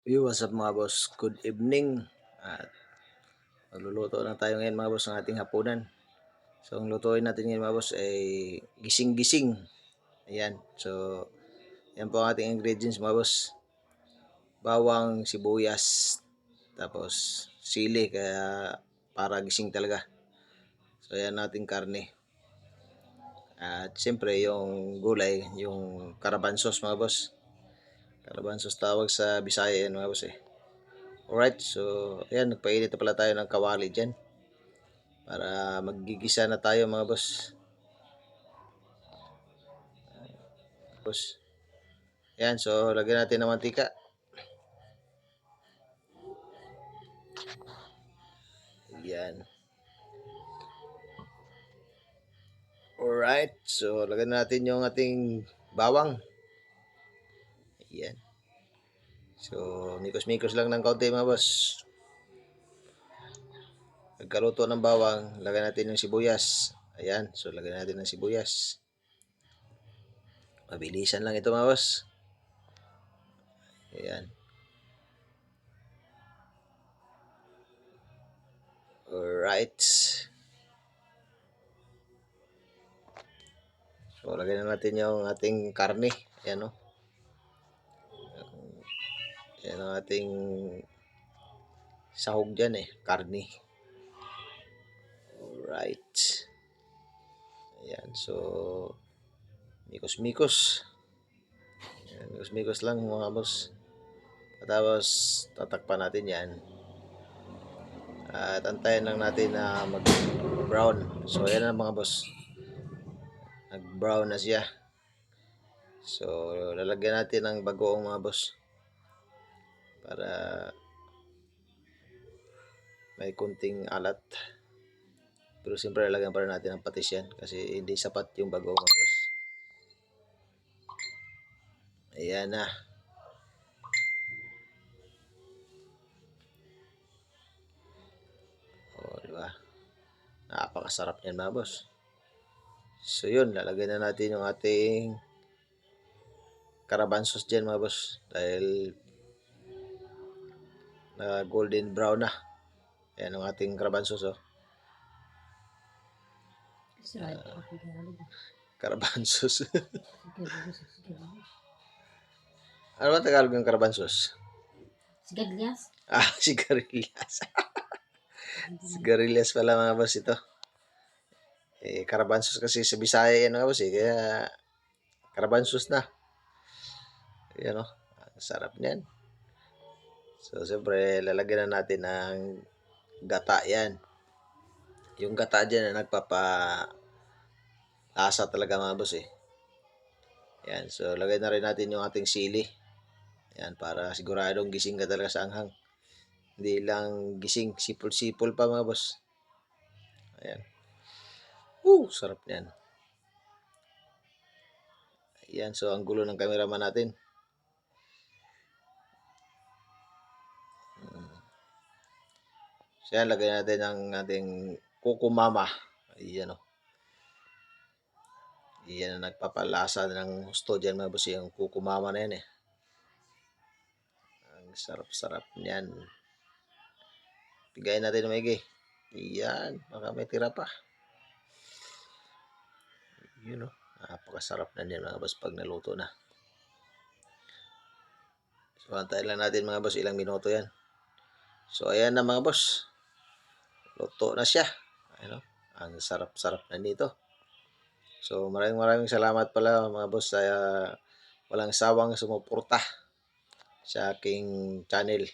Yo, what's up mga boss? Good evening. At magluluto na tayo ngayon mga boss ng ating hapunan. So, ang lutuin natin ngayon mga boss ay gising-gising. Ayan. So, yan po ang ating ingredients mga boss. Bawang, sibuyas, tapos sili kaya para gising talaga. So, yan nating karne. At siyempre yung gulay, yung karabansos mga boss. Karabansos tawag sa Bisaya yan mga boss eh. Alright, so ayan, nagpainit na pala tayo ng kawali dyan para maggigisa na tayo mga boss. Ayan, so lagyan natin ng mantika. Ayan. Alright, so lagyan natin yung ating bawang. Ayan. So, mikos-mikos lang ng kaunti mga boss. Pagkaluto ng bawang, lagyan natin yung sibuyas. Ayan, so lagyan natin ng sibuyas. Mabilisan lang ito mga boss. Ayan. Alright. So, lagyan na natin yung ating karne. Ayan o. Ayan ang ating sahog dyan eh. Karne. Alright. Ayan. So, mikos-mikos. Mikos-mikos lang mga boss. Tapos, tatakpan natin yan. At antayin lang natin na mag-brown. So, ayan na mga boss. Nag-brown na siya. So, lalagyan natin ng bagoong mga boss. Para may kunting alat. Pero siyempre lalagyan pa rin natin ng patis yan. Kasi hindi sapat yung bagoong mga boss. Ayan na. O, diba? Napakasarap yan mga boss. So yun, lalagyan na natin yung ating karabansos dyan mga boss. Dahil na golden brown na. Ayan ang ating karabansos oh. Karabansos. Ano ba Tagalog ng karabansos? Sigarilyas. Sigarilyas. Sigarilyas pala mga boss ito. Karabansos kasi sa Bisaya yan mga boss Kaya karabansos na. Yan o. Ang sarap niyan. So, siyempre, lalagyan na natin ng gata yan. Yung gata dyan na nagpapalasa talaga mga boss Yan. So, lagay na rin natin yung ating sili. Yan, para siguradong gising ka talaga sa anghang. Hindi lang gising, sipol-sipol pa mga boss. Ayan. Sarap niyan. Ayan, so ang gulo ng cameraman natin. So yan, lagay natin ang ating kukumama. Ayan o. Ayan ang nagpapalasa ng gusto dyan mga boss yung kukumama na yan Ang sarap-sarap niyan. Pigayin natin ng maigi. Ayan, baka may tira pa. Yun o. Napakasarap na yan mga boss pag naluto na. So, antayin lang natin mga boss ilang minuto yan. So, ayan na mga boss. Luto na siya. Ayan o. Ang sarap-sarap na nito. So, maraming salamat pala mga boss sa walang sawang sumuporta sa aking channel.